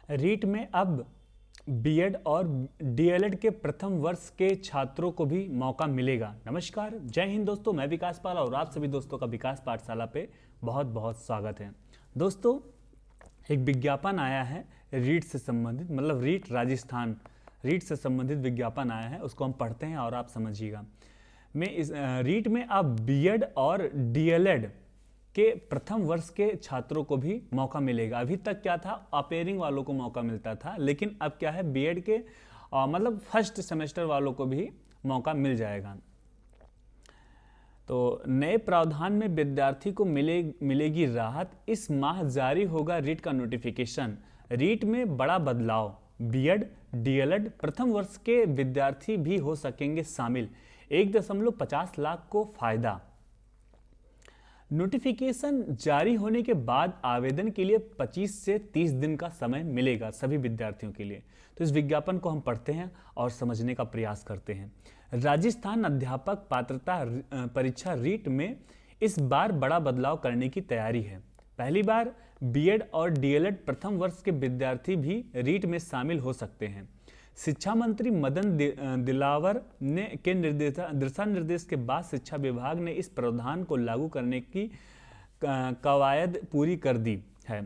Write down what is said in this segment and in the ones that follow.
रीट में अब बीएड और डीएलएड के प्रथम वर्ष के छात्रों को भी मौका मिलेगा। नमस्कार, जय हिंद दोस्तों, मैं विकास पाल और आप सभी दोस्तों का विकास पाठशाला पे बहुत बहुत स्वागत है। दोस्तों, एक विज्ञापन आया है रीट से संबंधित, मतलब रीट से संबंधित विज्ञापन आया है, उसको हम पढ़ते हैं और आप समझिएगा। रीट में अब बीएड और डीएलएड के प्रथम वर्ष के छात्रों को भी मौका मिलेगा। अभी तक क्या था, अपेयरिंग वालों को मौका मिलता था, लेकिन अब क्या है, बीएड के मतलब फर्स्ट सेमेस्टर वालों को भी मौका मिल जाएगा। तो नए प्रावधान में विद्यार्थी को मिलेगी राहत। इस माह जारी होगा रीट का नोटिफिकेशन। रीट में बड़ा बदलाव, बीएड डीएलएड प्रथम वर्ष के विद्यार्थी भी हो सकेंगे शामिल। 1.50 लाख को फायदा। नोटिफिकेशन जारी होने के बाद आवेदन के लिए 25 से 30 दिन का समय मिलेगा सभी विद्यार्थियों के लिए। तो इस विज्ञापन को हम पढ़ते हैं और समझने का प्रयास करते हैं। राजस्थान अध्यापक पात्रता परीक्षा रीट में इस बार बड़ा बदलाव करने की तैयारी है। पहली बार बीएड और डीएलएड प्रथम वर्ष के विद्यार्थी भी रीट में शामिल हो सकते हैं। शिक्षा मंत्री मदन दिलावर के दिशा निर्देश के बाद शिक्षा विभाग ने इस प्रावधान को लागू करने की कवायद पूरी कर दी है।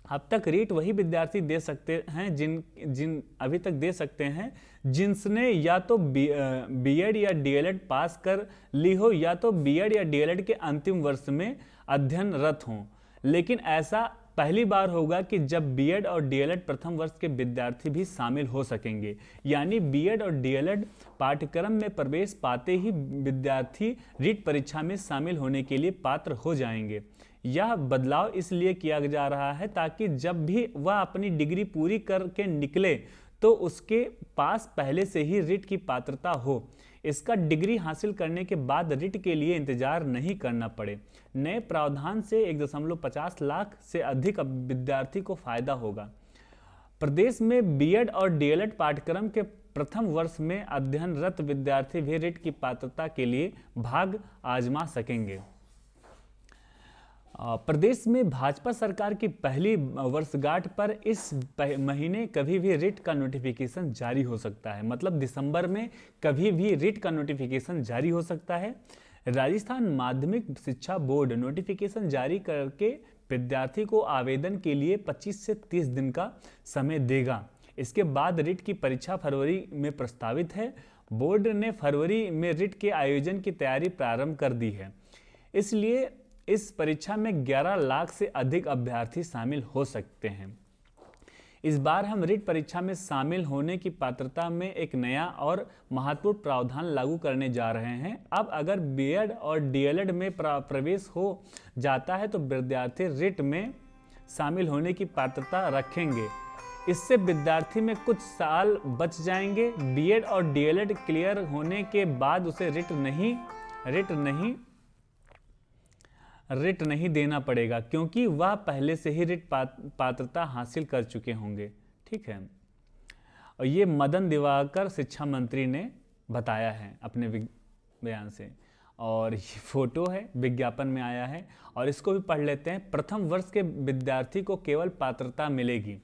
अब तक रीट वही विद्यार्थी दे सकते हैं जिन अभी तक दे सकते हैं जिनने या तो बीएड या डीएलएड पास कर ली हो या तो बीएड या डीएलएड के अंतिम वर्ष में अध्ययनरत हों। लेकिन ऐसा पहली बार होगा कि जब बीएड और डीएलएड प्रथम वर्ष के विद्यार्थी भी शामिल हो सकेंगे, यानी बीएड और डीएलएड पाठ्यक्रम में प्रवेश पाते ही विद्यार्थी रीट परीक्षा में शामिल होने के लिए पात्र हो जाएंगे। यह बदलाव इसलिए किया जा रहा है ताकि जब भी वह अपनी डिग्री पूरी करके निकले तो उसके पास पहले से ही रीट की पात्रता हो। इसका डिग्री हासिल करने के बाद रीट के लिए इंतजार नहीं करना पड़े। नए प्रावधान से 1.50 लाख से अधिक विद्यार्थी को फायदा होगा। प्रदेश में बीएड और डीएलएड पाठ्यक्रम के प्रथम वर्ष में अध्ययनरत विद्यार्थी भी रीट की पात्रता के लिए भाग्य आजमा सकेंगे। प्रदेश में भाजपा सरकार की पहली वर्षगांठ पर इस महीने कभी भी रीट का नोटिफिकेशन जारी हो सकता है। मतलब दिसंबर में कभी भी रीट का नोटिफिकेशन जारी हो सकता है। राजस्थान माध्यमिक शिक्षा बोर्ड नोटिफिकेशन जारी करके विद्यार्थी को आवेदन के लिए 25 से 30 दिन का समय देगा। इसके बाद रीट की परीक्षा फरवरी में प्रस्तावित है। बोर्ड ने फरवरी में रीट के आयोजन की तैयारी प्रारंभ कर दी है। इसलिए इस परीक्षा में 11 लाख से अधिक अभ्यर्थी शामिल हो सकते हैं। इस बार हम रीट परीक्षा में शामिल होने की पात्रता में एक नया और महत्वपूर्ण प्रावधान लागू करने जा रहे हैं। अब अगर बीएड और डीएलएड में प्रवेश हो जाता है तो विद्यार्थी रीट में शामिल होने की पात्रता रखेंगे। इससे विद्यार्थी में कुछ साल बच जाएंगे। बीएड और डीएलएड क्लियर होने के बाद उसे रीट नहीं देना पड़ेगा, क्योंकि वह पहले से ही रीट पात्रता हासिल कर चुके होंगे। ठीक है, और ये मदन दिवाकर शिक्षा मंत्री ने बताया है अपने बयान से, और ये फोटो है, विज्ञापन में आया है, और इसको भी पढ़ लेते हैं। प्रथम वर्ष के विद्यार्थी को केवल पात्रता मिलेगी।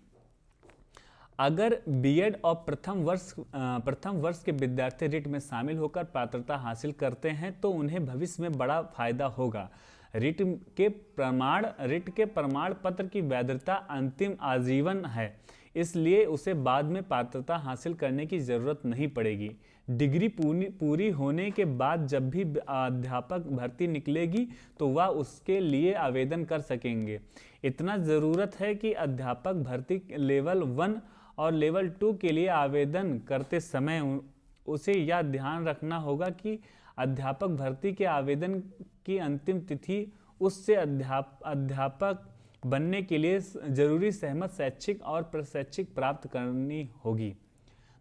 अगर बीएड और प्रथम वर्ष के विद्यार्थी रीट में शामिल होकर पात्रता हासिल करते हैं तो उन्हें भविष्य में बड़ा फायदा होगा। रीट के प्रमाण पत्र की वैधता अंतिम आजीवन है, इसलिए उसे बाद में पात्रता हासिल करने की जरूरत नहीं पड़ेगी। डिग्री पूरी होने के बाद जब भी अध्यापक भर्ती निकलेगी तो वह उसके लिए आवेदन कर सकेंगे। इतना ज़रूरत है कि अध्यापक भर्ती लेवल 1 और लेवल 2 के लिए आवेदन करते समय उसे यह ध्यान रखना होगा कि अध्यापक भर्ती के आवेदन की अंतिम तिथि उससे अध्यापक बनने के लिए जरूरी सहमत शैक्षिक और प्रशैक्षिक प्राप्त करनी होगी।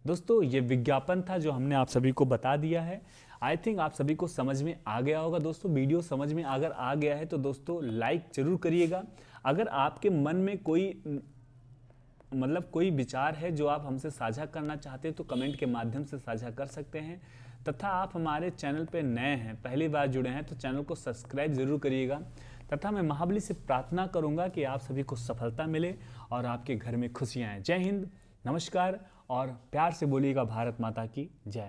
दोस्तों, ये विज्ञापन था जो हमने आप सभी को बता दिया है। आई थिंक आप सभी को समझ में आ गया होगा। दोस्तों, वीडियो समझ में अगर आ गया है तो दोस्तों लाइक जरूर करिएगा। अगर आपके मन में कोई विचार है जो आप हमसे साझा करना चाहते हैं तो कमेंट के माध्यम से साझा कर सकते हैं। तथा आप हमारे चैनल पे नए हैं, पहली बार जुड़े हैं, तो चैनल को सब्सक्राइब जरूर करिएगा तथा मैं महाबली से प्रार्थना करूंगा कि आप सभी को सफलता मिले और आपके घर में खुशियां आए। जय हिंद, नमस्कार और प्यार से बोलिएगा भारत माता की जय।